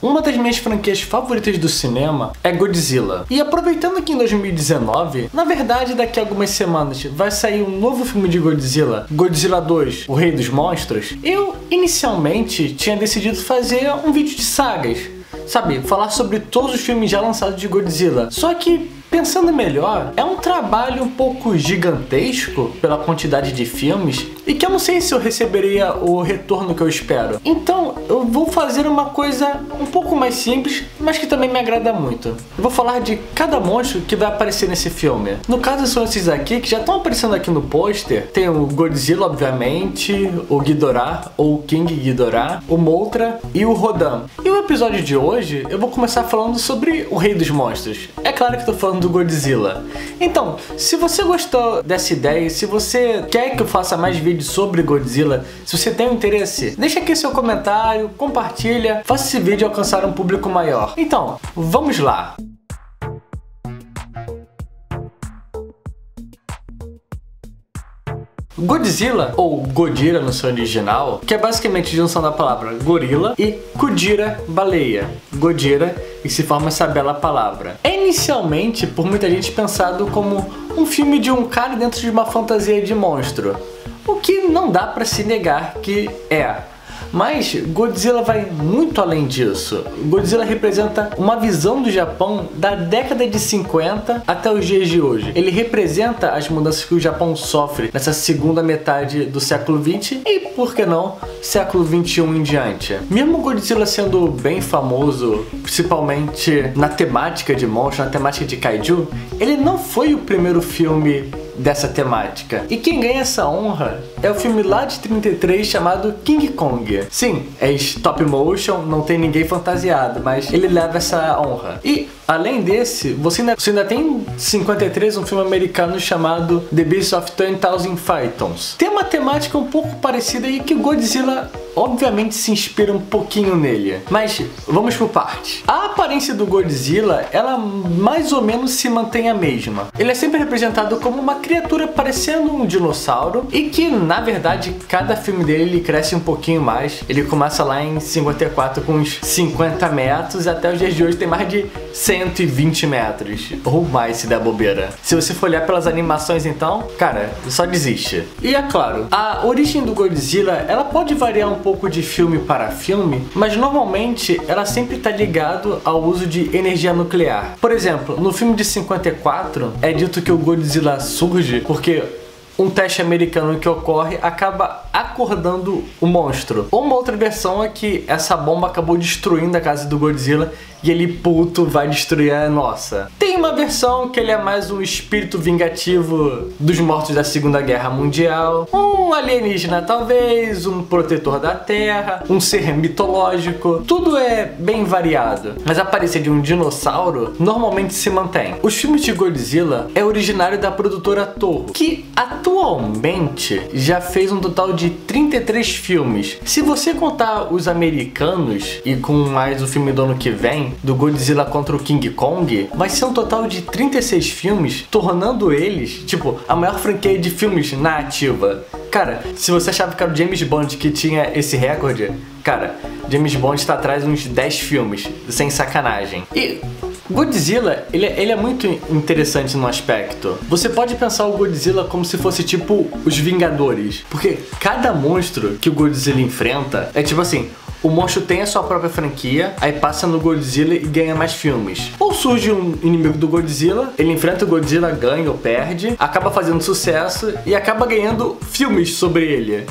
Uma das minhas franquias favoritas do cinema é Godzilla. E aproveitando que em 2019, na verdade daqui a algumas semanas, vai sair um novo filme de Godzilla, Godzilla 2, O Rei dos Monstros, eu inicialmente tinha decidido fazer um vídeo de sagas. Sabe, falar sobre todos os filmes já lançados de Godzilla. Só que, pensando melhor, é um trabalho um pouco gigantesco pela quantidade de filmes e que eu não sei se eu receberia o retorno que eu espero. Então, eu vou fazer uma coisa um pouco mais simples, mas que também me agrada muito. Eu vou falar de cada monstro que vai aparecer nesse filme. No caso, são esses aqui que já estão aparecendo aqui no pôster. Tem o Godzilla, obviamente, o Ghidorah, ou King Ghidorah, o Mothra e o Rodan. E o episódio de hoje, eu vou começar falando sobre o Rei dos Monstros. É claro que eu tô falando do Godzilla. Então, se você gostou dessa ideia, se você quer que eu faça mais vídeos sobre Godzilla, se você tem um interesse, deixa aqui seu comentário, compartilha, faça esse vídeo alcançar um público maior. Então, vamos lá! Godzilla, ou Godira no seu original, que é basicamente a junção da palavra gorila e Kudira, baleia. Godira, e se forma essa bela palavra. É inicialmente, por muita gente, pensado como um filme de um cara dentro de uma fantasia de monstro. O que não dá pra se negar que é. Mas Godzilla vai muito além disso. Godzilla representa uma visão do Japão da década de 50 até os dias de hoje. Ele representa as mudanças que o Japão sofre nessa segunda metade do século XX e, por que não, século XXI em diante. Mesmo Godzilla sendo bem famoso, principalmente na temática de monstros, na temática de kaiju, ele não foi o primeiro filme dessa temática. E quem ganha essa honra é o filme lá de 33 chamado King Kong. Sim, é stop motion, não tem ninguém fantasiado, mas ele leva essa honra. E além desse, você ainda tem 53 um filme americano chamado The Beast of 10,000 Pythons. Tem uma temática um pouco parecida e que o Godzilla obviamente se inspira um pouquinho nele. Mas vamos por partes. A aparência do Godzilla, ela mais ou menos se mantém a mesma. Ele é sempre representado como uma criatura parecendo um dinossauro e que, na verdade, cada filme dele ele cresce um pouquinho mais. Ele começa lá em 54 com uns 50 metros e até os dias de hoje tem mais de 120 metros. Ou mais se der bobeira. Se você for olhar pelas animações então, cara, só desiste. E é claro, a origem do Godzilla, ela pode variar um pouco de filme para filme, mas normalmente ela sempre está ligado ao uso de energia nuclear. Por exemplo, no filme de 54 é dito que o Godzilla surge porque um teste americano que ocorre acaba acordando o monstro. Ou uma outra versão é que essa bomba acabou destruindo a casa do Godzilla e ele, puto, vai destruir a nossa. Tem uma versão que ele é mais um espírito vingativo dos mortos da Segunda Guerra Mundial, um alienígena talvez, um protetor da Terra, um ser mitológico. Tudo é bem variado, mas a aparência de um dinossauro normalmente se mantém. Os filmes de Godzilla é originário da produtora Toho, que atualmente já fez um total de 33 filmes. Se você contar os americanos e com mais o filme do ano que vem, do Godzilla contra o King Kong, vai ser um total de 36 filmes, tornando eles, tipo, a maior franquia de filmes na ativa. Cara, se você achava que era o James Bond que tinha esse recorde, cara, James Bond está atrás de uns 10 filmes, sem sacanagem. E Godzilla, ele é muito interessante no aspecto. Você pode pensar o Godzilla como se fosse tipo os Vingadores, porque cada monstro que o Godzilla enfrenta é tipo assim, o monstro tem a sua própria franquia, aí passa no Godzilla e ganha mais filmes. Ou surge um inimigo do Godzilla, ele enfrenta o Godzilla, ganha ou perde, acaba fazendo sucesso e acaba ganhando filmes sobre ele.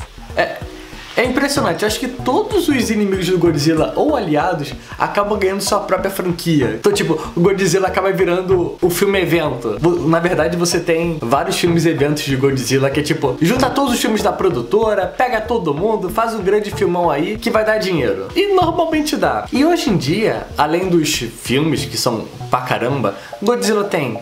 É impressionante, eu acho que todos os inimigos do Godzilla ou aliados acabam ganhando sua própria franquia. Então, tipo, o Godzilla acaba virando o filme evento. Na verdade, você tem vários filmes eventos de Godzilla que é tipo, junta todos os filmes da produtora, pega todo mundo, faz um grande filmão aí que vai dar dinheiro. E normalmente dá. E hoje em dia, além dos filmes que são pra caramba, Godzilla tem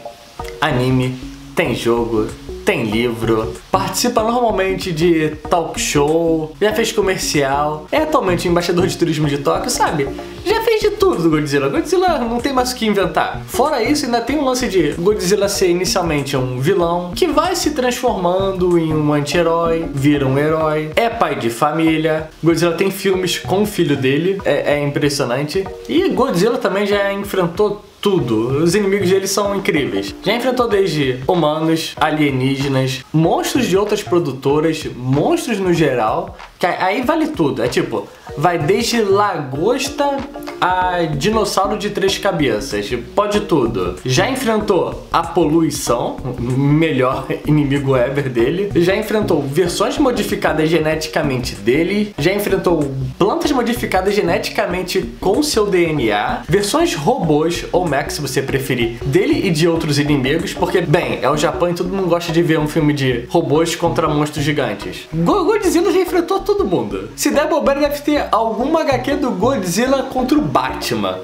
anime, tem jogo, tem livro, participa normalmente de talk show, já fez comercial, é atualmente embaixador de turismo de Tóquio, sabe? já fez de tudo do Godzilla. Godzilla não tem mais o que inventar. Fora isso, ainda tem um lance de Godzilla ser inicialmente um vilão, que vai se transformando em um anti-herói, vira um herói, é pai de família. Godzilla tem filmes com o filho dele, é impressionante. E Godzilla também já enfrentou tudo. Os inimigos dele são incríveis. Já enfrentou desde humanos, alienígenas, monstros de outras produtoras, monstros no geral, que aí vale tudo. É tipo, vai desde lagosta a dinossauro de 3 cabeças. Pode tudo. Já enfrentou a poluição, o melhor inimigo ever dele. Já enfrentou versões modificadas geneticamente dele. Já enfrentou plantas modificadas geneticamente com seu DNA. Versões robôs ou se você preferir, dele e de outros inimigos, porque, bem, é o Japão e todo mundo gosta de ver um filme de robôs contra monstros gigantes. Godzilla já enfrentou todo mundo. Se der bobeira, deve ter alguma HQ do Godzilla contra o Batman.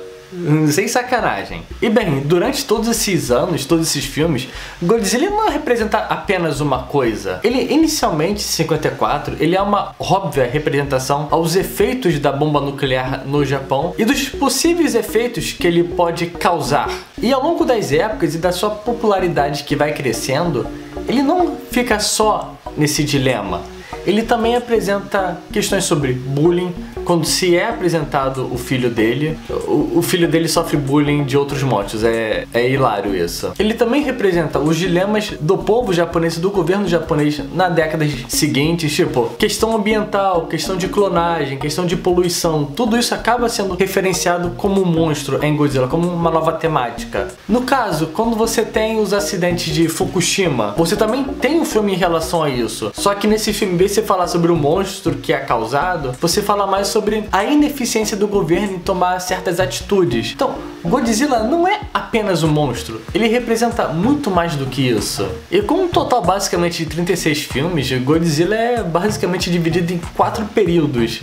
Sem sacanagem. E bem, durante todos esses anos, todos esses filmes, Godzilla não representa apenas uma coisa. Ele, inicialmente, em 54, ele é uma óbvia representação aos efeitos da bomba nuclear no Japão e dos possíveis efeitos que ele pode causar. E ao longo das épocas e da sua popularidade que vai crescendo, ele não fica só nesse dilema. Ele também apresenta questões sobre bullying, quando se é apresentado o filho dele, o filho dele sofre bullying de outros motivos, é hilário isso. Ele também representa os dilemas do povo japonês e do governo japonês nas décadas seguintes, tipo, questão ambiental, questão de clonagem, questão de poluição, tudo isso acaba sendo referenciado como um monstro em Godzilla, como uma nova temática. No caso, quando você tem os acidentes de Fukushima, você também tem um filme em relação a isso, só que nesse filme, em vez de você falar sobre o monstro que é causado, você fala mais sobre a ineficiência do governo em tomar certas atitudes. Então, Godzilla não é apenas um monstro, ele representa muito mais do que isso. E com um total basicamente de 36 filmes, Godzilla é basicamente dividido em 4 períodos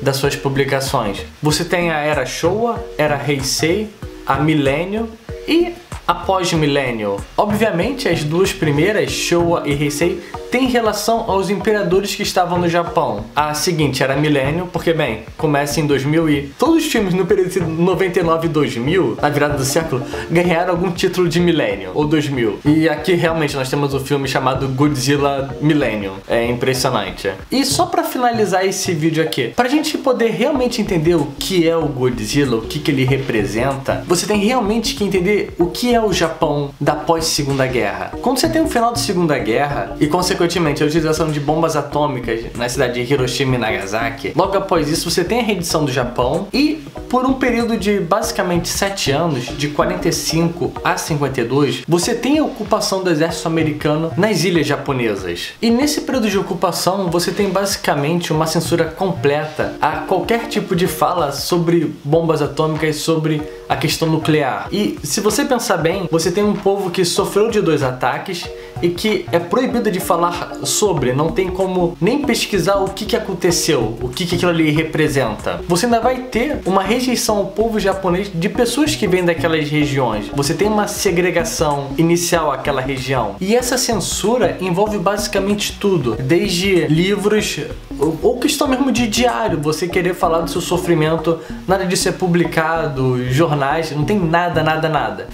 das suas publicações. Você tem a Era Showa, Era Heisei, a Milênio e a Pós-Milênio. Obviamente, as duas primeiras, Showa e Heisei, têm relação aos imperadores que estavam no Japão. A seguinte era Milênio, porque, bem, começa em 2000 e todos os filmes no período de 99 e 2000, na virada do século, ganharam algum título de Milênio, ou 2000. E aqui, realmente, nós temos o filme chamado Godzilla Millennium. É impressionante. E só pra finalizar esse vídeo aqui, pra gente poder realmente entender o que é o Godzilla, o que ele representa, você tem realmente que entender o que é o Japão da pós-Segunda Guerra. Quando você tem o final da Segunda Guerra, e consequentemente a utilização de bombas atômicas na cidade de Hiroshima e Nagasaki, logo após isso você tem a rendição do Japão e por um período de basicamente 7 anos, de 45 a 52, você tem a ocupação do exército americano nas ilhas japonesas. E nesse período de ocupação você tem basicamente uma censura completa a qualquer tipo de fala sobre bombas atômicas, sobre a questão nuclear. E se você pensar bem, você tem um povo que sofreu de 2 ataques e que é proibido de falar sobre, não tem como nem pesquisar o que aconteceu, o que aquilo ali representa. Você ainda vai ter uma rejeição ao povo japonês de pessoas que vêm daquelas regiões. Você tem uma segregação inicial àquela região. E essa censura envolve basicamente tudo, desde livros ou questão mesmo de diário, você querer falar do seu sofrimento, nada disso é publicado, jornais, não tem nada.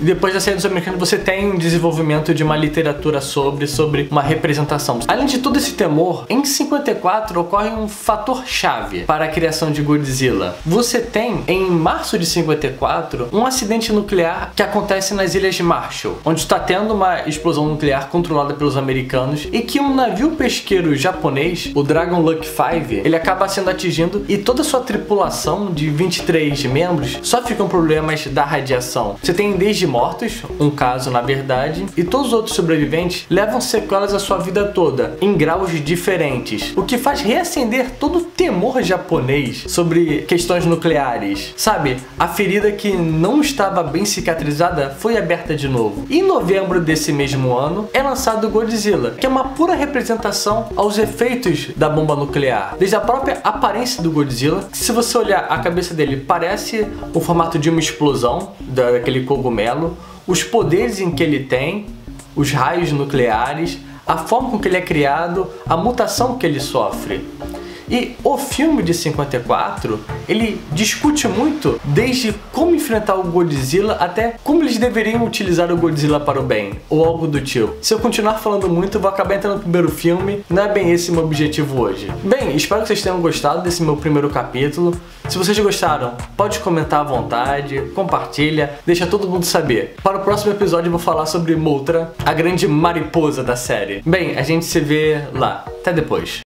E depois da saída dos americanos você tem um desenvolvimento de uma literatura sobre uma representação. Além de todo esse temor, em 54 ocorre um fator chave para a criação de Godzilla. Você tem, em março de 54, um acidente nuclear que acontece nas Ilhas de Marshall, onde está tendo uma explosão nuclear controlada pelos americanos e que um navio pesqueiro japonês, o Dragon Luck 5, ele acaba sendo atingido e toda a sua tripulação de 23 membros sofre com problemas da radiação. Você tem desde mortos, um caso na verdade, e todos os outros sobreviventes levam sequelas a sua vida toda, em graus diferentes, o que faz reacender todo o temor japonês sobre questões nucleares. Sabe, a ferida que não estava bem cicatrizada foi aberta de novo. E em novembro desse mesmo ano é lançado Godzilla, que é uma pura representação aos efeitos da bomba nuclear. Desde a própria aparência do Godzilla, que se você olhar a cabeça dele parece o formato de uma explosão, daquele cogumelo, os poderes em que ele tem, os raios nucleares, a forma com que ele é criado, a mutação que ele sofre. E o filme de 54, ele discute muito desde como enfrentar o Godzilla até como eles deveriam utilizar o Godzilla para o bem, ou algo do tipo. Se eu continuar falando muito, eu vou acabar entrando no primeiro filme, não é bem esse o meu objetivo hoje. Bem, espero que vocês tenham gostado desse meu primeiro capítulo. Se vocês gostaram, pode comentar à vontade, compartilha, deixa todo mundo saber. Para o próximo episódio eu vou falar sobre Mothra, a grande mariposa da série. Bem, a gente se vê lá. Até depois.